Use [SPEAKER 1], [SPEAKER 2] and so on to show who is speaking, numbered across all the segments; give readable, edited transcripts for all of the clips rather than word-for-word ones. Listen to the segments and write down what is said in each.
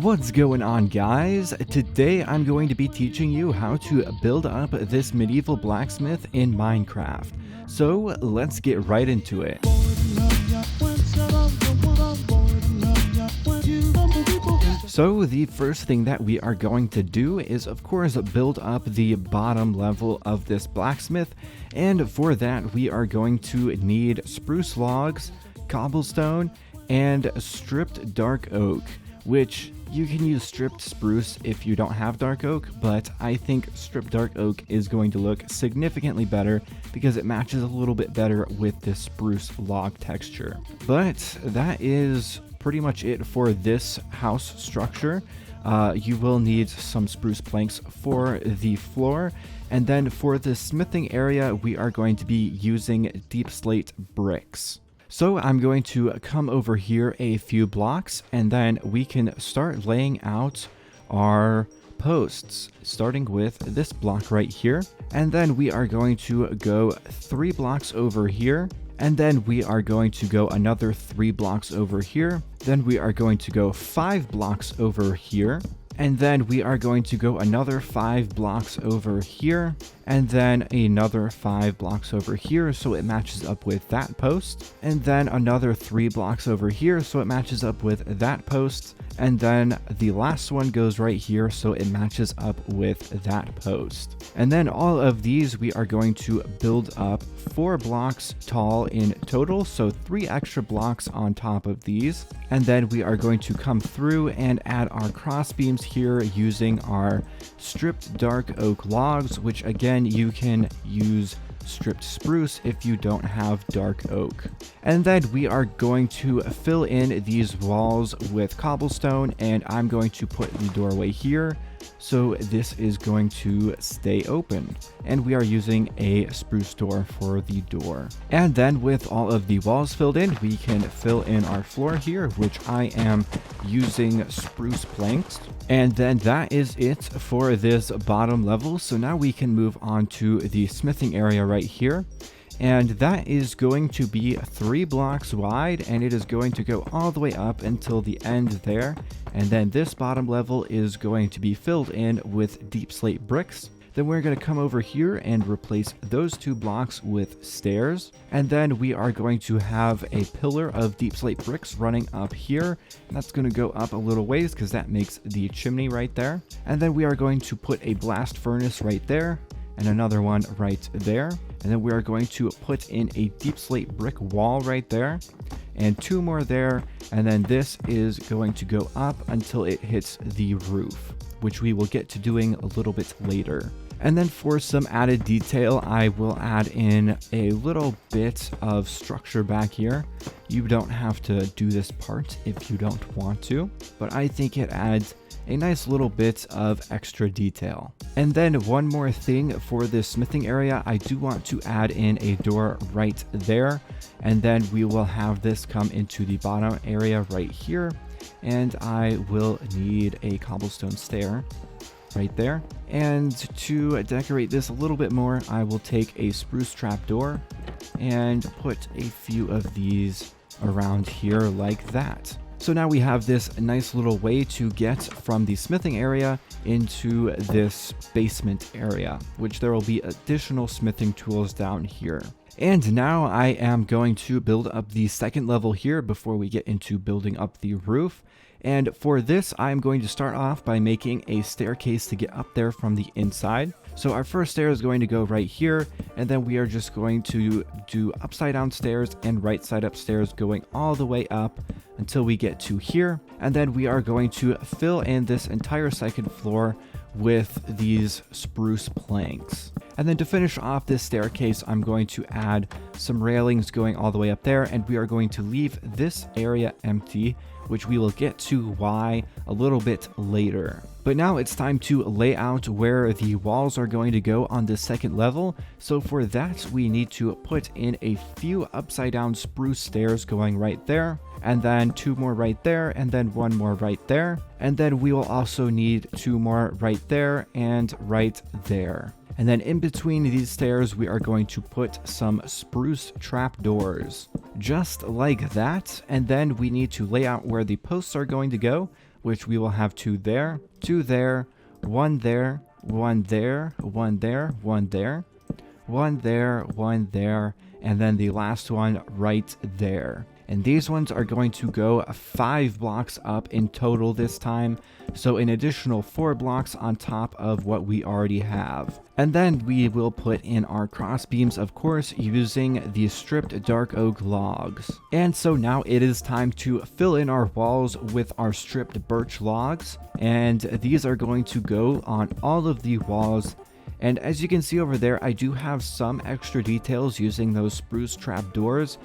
[SPEAKER 1] What's going on, guys? Today I'm going to be teaching you how to build up this medieval blacksmith in Minecraft. So let's get right into it. So the first thing that we are going to do is, of course, build up the bottom level of this blacksmith, and for that we are going to need spruce logs, cobblestone, and stripped dark oak, which you can use stripped spruce if you don't have dark oak, but I think stripped dark oak is going to look significantly better because it matches a little bit better with this spruce log texture. But that is pretty much it for this house structure. You will need some spruce planks for the floor, and then for the smithing area we are going to be using deep slate bricks. So I'm going to come over here a few blocks, and then we can start laying out our posts, starting with this block right here. And then we are going to go 3 blocks over here, and then we are going to go another 3 blocks over here. Then we are going to go 5 blocks over here. And then we are going to go another 5 blocks over here, and then another 5 blocks over here so it matches up with that post, and then another 3 blocks over here so it matches up with that post, and then the last one goes right here so it matches up with that post. And then all of these we are going to build up 4 blocks tall in total, so 3 extra blocks on top of these. And then we are going to come through and add our cross beams here using our stripped dark oak logs, which again you can use stripped spruce if you don't have dark oak. And then we are going to fill in these walls with cobblestone, and I'm going to put the doorway here so this is going to stay open, and we are using a spruce door for the door. And then with all of the walls filled in, we can fill in our floor here, which I am using spruce planks. And then that is it for this bottom level. So now we can move on to the smithing area right here. And that is going to be 3 blocks wide, and it is going to go all the way up until the end there. And then this bottom level is going to be filled in with deep slate bricks. Then we're going to come over here and replace those 2 blocks with stairs. And then we are going to have a pillar of deep slate bricks running up here. And that's going to go up a little ways because that makes the chimney right there. And then we are going to put a blast furnace right there, and another one right there. And then we are going to put in a deep slate brick wall right there, and 2 more there. And then this is going to go up until it hits the roof, which we will get to doing a little bit later. And then for some added detail, I will add in a little bit of structure back here. You don't have to do this part if you don't want to, but I think it adds a nice little bit of extra detail. And then one more thing for this smithing area, I do want to add in a door right there, and then we will have this come into the bottom area right here, and I will need a cobblestone stair right there. And to decorate this a little bit more, I will take a spruce trap door and put a few of these around here like that. So now we have this nice little way to get from the smithing area into this basement area, which there will be additional smithing tools down here. And now I am going to build up the second level here before we get into building up the roof. And for this, I'm going to start off by making a staircase to get up there from the inside. So our first stair is going to go right here, and then we are just going to do upside down stairs and right side up stairs going all the way up until we get to here. And then we are going to fill in this entire second floor with these spruce planks. And then to finish off this staircase, I'm going to add some railings going all the way up there, and we are going to leave this area empty, which we will get to why a little bit later. But now it's time to lay out where the walls are going to go on this second level. So for that, we need to put in a few upside down spruce stairs going right there, and then 2 more right there, and then 1 more right there. And then we will also need 2 more right there and right there. And then in between these stairs, we are going to put some spruce trapdoors, just like that. And then we need to lay out where the posts are going to go. which we will have 2 there, 2 there, 1 there, 1 there, 1 there, 1 there, 1 there, 1 there, and then the last one right there. And these ones are going to go 5 blocks up in total this time, so an additional 4 blocks on top of what we already have. And then we will put in our cross beams, of course, using the stripped dark oak logs. And so now it is time to fill in our walls with our stripped birch logs, and these are going to go on all of the walls. And as you can see over there, I do have some extra details using those spruce trapdoors,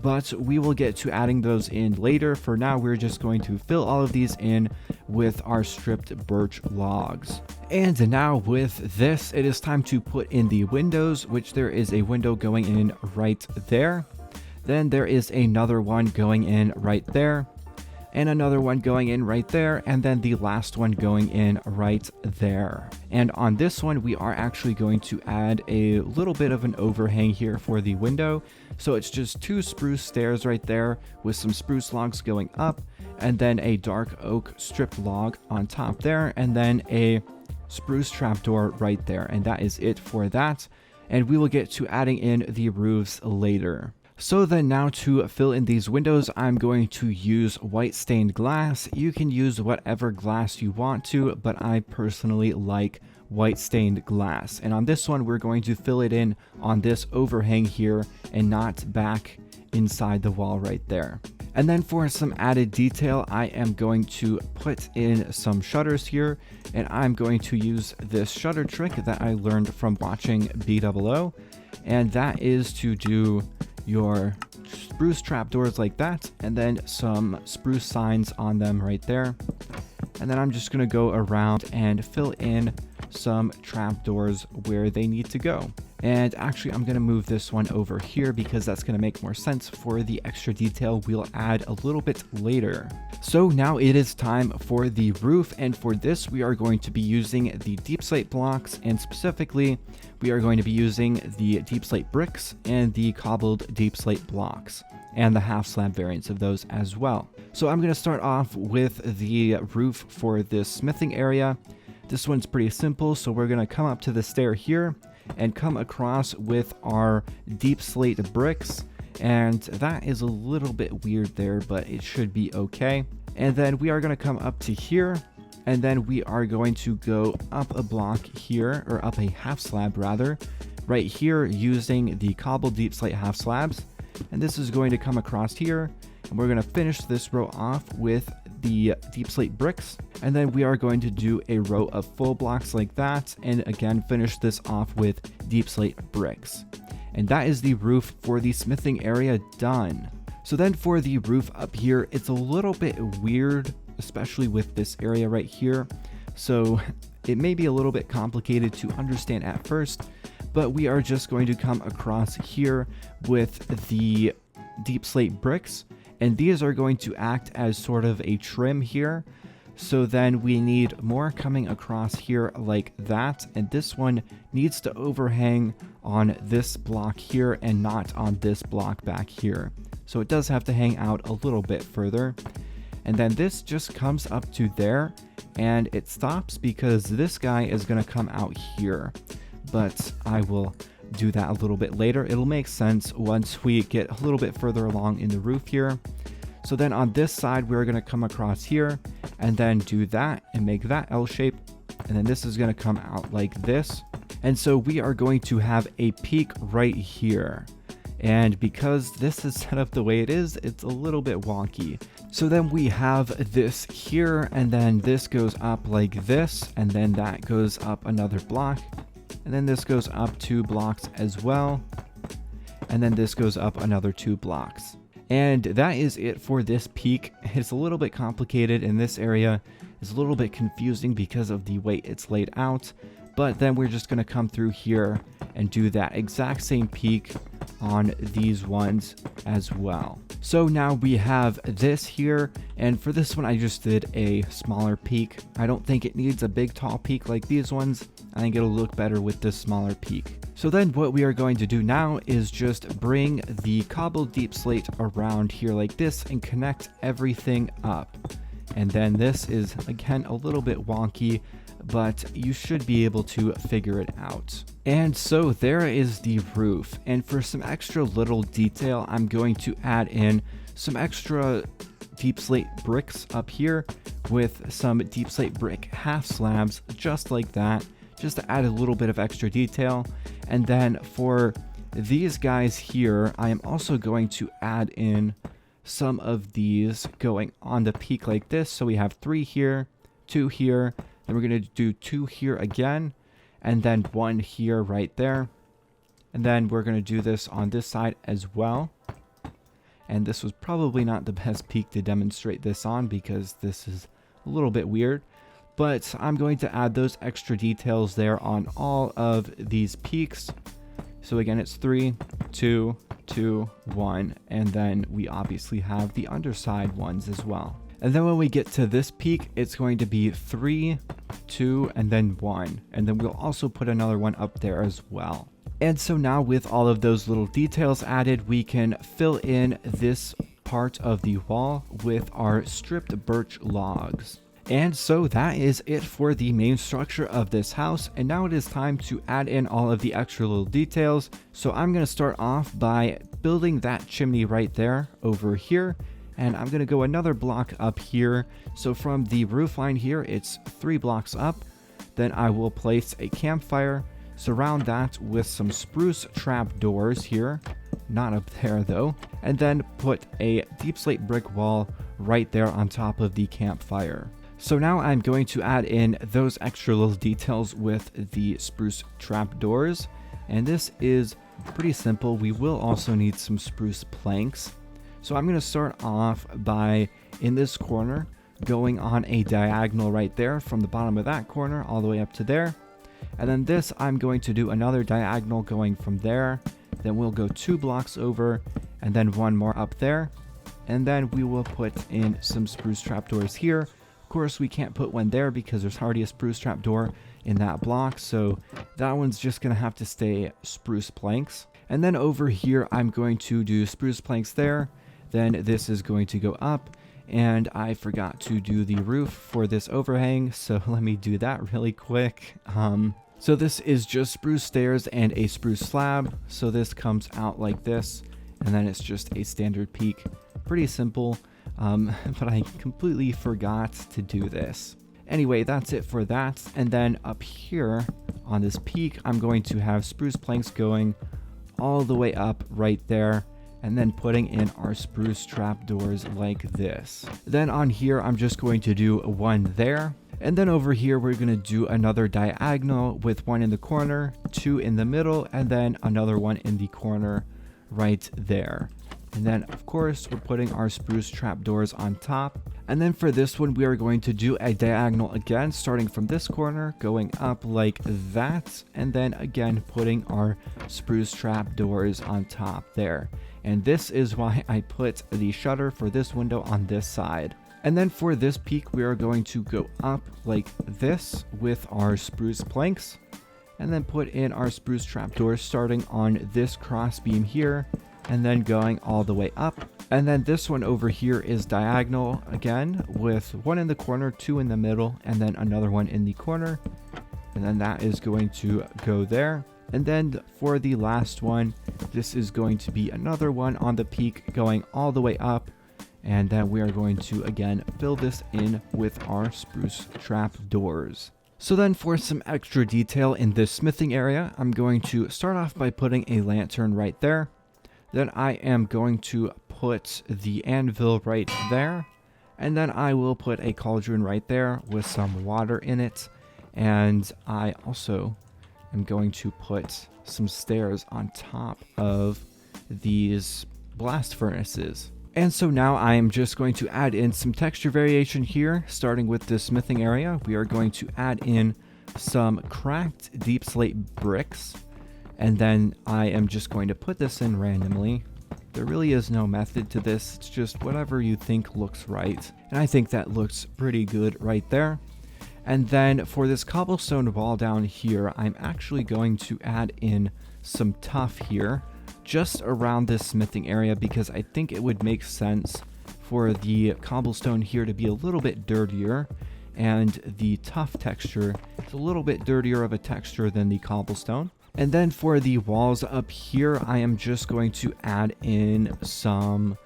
[SPEAKER 1] but we will get to adding those in later. For now, we're just going to fill all of these in with our stripped birch logs. And now with this, it is time to put in the windows, which there is a window going in right there. Then there is another one going in right there, and another one going in right there, and then the last one going in right there. And on this one, we are actually going to add a little bit of an overhang here for the window. So it's just 2 spruce stairs right there with some spruce logs going up, and then a dark oak stripped log on top there, and then a spruce trapdoor right there. And that is it for that. And we will get to adding in the roofs later. So then now to fill in these windows, I'm going to use white stained glass. You can use whatever glass you want to, but I personally like white stained glass. And on this one, we're going to fill it in on this overhang here and not back inside the wall right there. And then for some added detail, I am going to put in some shutters here, and I'm going to use this shutter trick that I learned from watching BOO, and that is to do your spruce trapdoors like that, and then some spruce signs on them right there. And then I'm just going to go around and fill in some trapdoors where they need to go. And actually, I'm going to move this one over here because that's going to make more sense for the extra detail we'll add a little bit later. So now it is time for the roof, and for this we are going to be using the deep slate blocks, and specifically we are going to be using the deep slate bricks and the cobbled deep slate blocks, and the half slab variants of those as well. So I'm going to start off with the roof for this smithing area. This one's pretty simple, so we're going to come up to the stair here and come across with our deep slate bricks, and that is a little bit weird there, but it should be okay. And then we are going to come up to here, and then we are going to go up a block here, or up a half slab rather, right here using the cobbled deep slate half slabs. And this is going to come across here, and we're going to finish this row off with the deep slate bricks, and then we are going to do a row of full blocks like that, and again finish this off with deep slate bricks. And that is the roof for the smithing area done. So then for the roof up here, it's a little bit weird, especially with this area right here, so it may be a little bit complicated to understand at first, but we are just going to come across here with the deep slate bricks, and these are going to act as sort of a trim here. So then we need more coming across here like that, and this one needs to overhang on this block here and not on this block back here. So it does have to hang out a little bit further. And then this just comes up to there, and it stops because this guy is going to come out here. But I will do that a little bit later. It'll make sense once we get a little bit further along in the roof here. So then on this side, we're going to come across here and then do that and make that L shape. And then this is going to come out like this. And so we are going to have a peak right here. And because this is set up the way it is, it's a little bit wonky. So then we have this here, and then this goes up like this, and then that goes up another block. And then this goes up 2 blocks as well. And then this goes up another 2 blocks. And that is it for this peak. It's a little bit complicated in this area. It's a little bit confusing because of the way it's laid out. But then we're just going to come through here and do that exact same peak on these ones as well. So now we have this here, and for this one I just did a smaller peak. I don't think it needs a big tall peak like these ones. I think it'll look better with this smaller peak. So then what we are going to do now is just bring the cobbled deep slate around here like this and connect everything up. And then this is, again, a little bit wonky, but you should be able to figure it out. And so there is the roof. And for some extra little detail, I'm going to add in some extra deep slate bricks up here with some deep slate brick half slabs, just like that, just to add a little bit of extra detail. And then for these guys here, I am also going to add in some of these going on the peak like this. So we have 3 here, 2 here, then we're going to do 2 here again, and then 1 here right there. And then we're going to do this on this side as well. And this was probably not the best peak to demonstrate this on because this is a little bit weird. But I'm going to add those extra details there on all of these peaks. So again, it's 3, 2, 2, 1, and then we obviously have the underside ones as well. And then when we get to this peak, it's going to be 3, 2, and then 1. And then we'll also put another one up there as well. And so now with all of those little details added, we can fill in this part of the wall with our stripped birch logs. And so that is it for the main structure of this house. And now it is time to add in all of the extra little details. So I'm going to start off by building that chimney right there over here. And I'm going to go another block up here. So from the roof line here, it's 3 blocks up. Then I will place a campfire, surround that with some spruce trap doors here. Not up there though. And then put a deep slate brick wall right there on top of the campfire. So now I'm going to add in those extra little details with the spruce trap doors. And this is pretty simple. We will also need some spruce planks. So I'm going to start off by, in this corner, going on a diagonal right there from the bottom of that corner all the way up to there. And then this, I'm going to do another diagonal going from there. Then we'll go 2 blocks over and then 1 more up there. And then we will put in some spruce trapdoors here. Of course, we can't put one there because there's already a spruce trapdoor in that block. So that one's just going to have to stay spruce planks. And then over here, I'm going to do spruce planks there. Then this is going to go up. And I forgot to do the roof for this overhang. So let me do that really quick. So this is just spruce stairs and a spruce slab. So this comes out like this. And then it's just a standard peak. Pretty simple. But I completely forgot to do this. Anyway, that's it for that. And then up here on this peak, I'm going to have spruce planks going all the way up right there. And then putting in our spruce trapdoors like this. Then on here, I'm just going to do 1 there. And then over here, we're going to do another diagonal with 1 in the corner, 2 in the middle, and then another 1 in the corner right there. And then, of course, we're putting our spruce trapdoors on top. And then for this one, we are going to do a diagonal again, starting from this corner, going up like that. And then again, putting our spruce trapdoors on top there. And this is why I put the shutter for this window on this side. And then for this peak, we are going to go up like this with our spruce planks. And then put in our spruce trapdoors starting on this cross beam here. And then going all the way up. And then this one over here is diagonal again with 1 in the corner, 2 in the middle, and then another 1 in the corner. And then that is going to go there. And then for the last one, this is going to be another one on the peak going all the way up. And then we are going to again fill this in with our spruce trap doors. So then for some extra detail in this smithing area, I'm going to start off by putting a lantern right there. Then I am going to put the anvil right there. And then I will put a cauldron right there with some water in it. And I also am going to put some stairs on top of these blast furnaces. And so now I am just going to add in some texture variation here, starting with the smithing area. We are going to add in some cracked deep slate bricks. And then I am just going to put this in randomly. There really is no method to this. It's just whatever you think looks right. And I think that looks pretty good right there. And then for this cobblestone wall down here, I'm actually going to add in some tuff here just around this smithing area because I think it would make sense for the cobblestone here to be a little bit dirtier, and the tough texture is a little bit dirtier of a texture than the cobblestone. And then for the walls up here, I am just going to add in some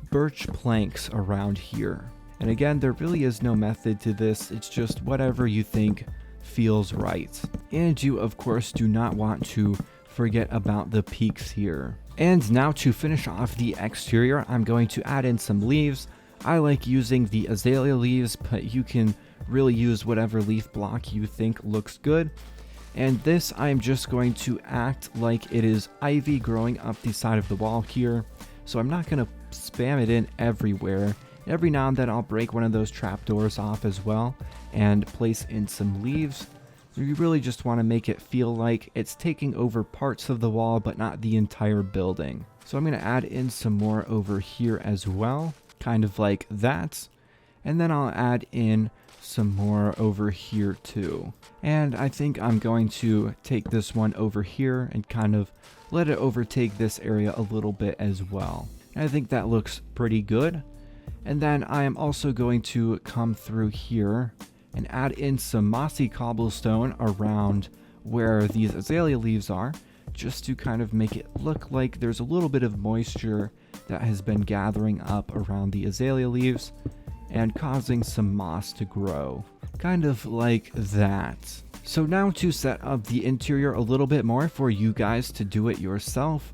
[SPEAKER 1] birch planks around here. And again, there really is no method to this, it's just whatever you think feels right. And you of course do not want to forget about the peaks here. And now to finish off the exterior, I'm going to add in some leaves. I like using the azalea leaves, but you can really use whatever leaf block you think looks good. And this, I'm just going to act like it is ivy growing up the side of the wall here. So I'm not going to spam it in everywhere. Every now and then I'll break one of those trapdoors off as well and place in some leaves. You really just want to make it feel like it's taking over parts of the wall but not the entire building. So I'm going to add in some more over here as well, kind of like that. And then I'll add in some more over here too. And I think I'm going to take this one over here and kind of let it overtake this area a little bit as well. And I think that looks pretty good. And then I am also going to come through here and add in some mossy cobblestone around where these azalea leaves are, just to kind of make it look like there's a little bit of moisture that has been gathering up around the azalea leaves and causing some moss to grow, kind of like that. So now to set up the interior a little bit more for you guys to do it yourself,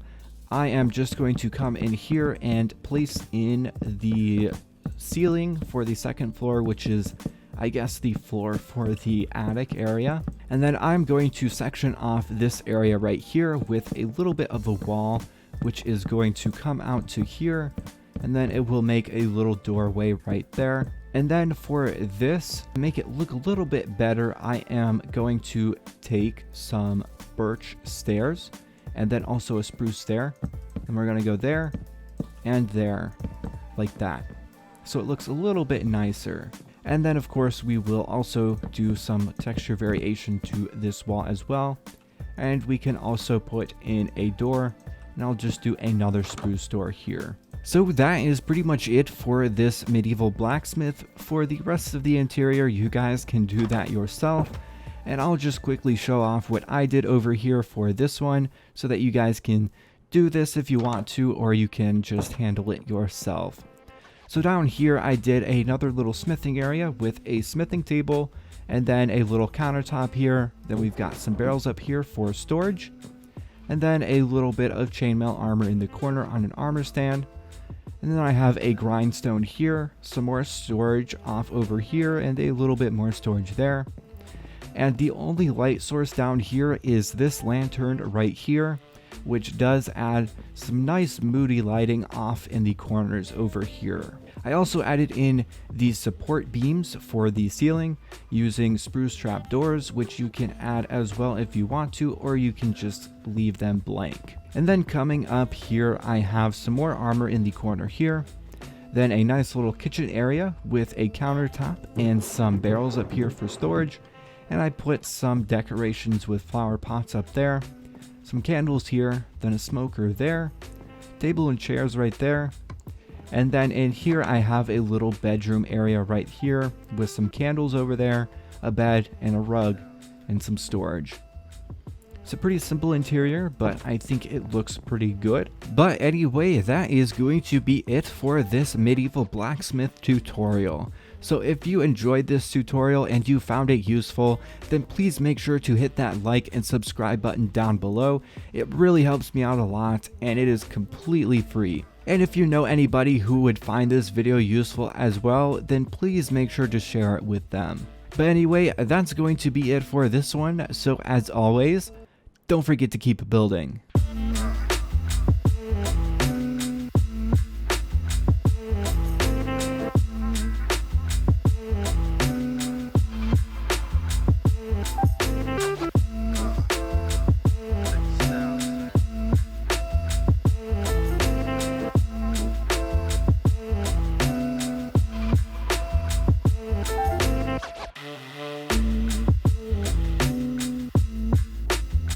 [SPEAKER 1] I am just going to come in here and place in the ceiling for the second floor, which is, I guess, the floor for the attic area. And then I'm going to section off this area right here with a little bit of a wall, which is going to come out to here, and then it will make a little doorway right there. And then for this, to make it look a little bit better, I am going to take some birch stairs and then also a spruce stair, and we're going to go there and there, like that, so it looks a little bit nicer. And then of course we will also do some texture variation to this wall as well, and we can also put in a door, and I'll just do another spruce door here. So that is pretty much it for this medieval blacksmith. For the rest of the interior, you guys can do that yourself, and I'll just quickly show off what I did over here for this one so that you guys can do this if you want to, or you can just handle it yourself. So down here I did another little smithing area with a smithing table and then a little countertop here. Then we've got some barrels up here for storage, and then a little bit of chainmail armor in the corner on an armor stand. And then I have a grindstone here, some more storage off over here, and a little bit more storage there. And the only light source down here is this lantern right here, which does add some nice moody lighting off in the corners over here. I also added in the support beams for the ceiling using spruce trap doors, which you can add as well if you want to, or you can just leave them blank. And then coming up here, I have some more armor in the corner here. Then a nice little kitchen area with a countertop and some barrels up here for storage. And I put some decorations with flower pots up there, some candles here, then a smoker there, table and chairs right there. And then in here I have a little bedroom area right here with some candles over there, a bed and a rug, and some storage. It's a pretty simple interior, but I think it looks pretty good. But anyway, that is going to be it for this medieval blacksmith tutorial. So if you enjoyed this tutorial and you found it useful, then please make sure to hit that like and subscribe button down below. It really helps me out a lot, and it is completely free. And if you know anybody who would find this video useful as well, then please make sure to share it with them. But anyway, that's going to be it for this one. So as always, don't forget to keep building.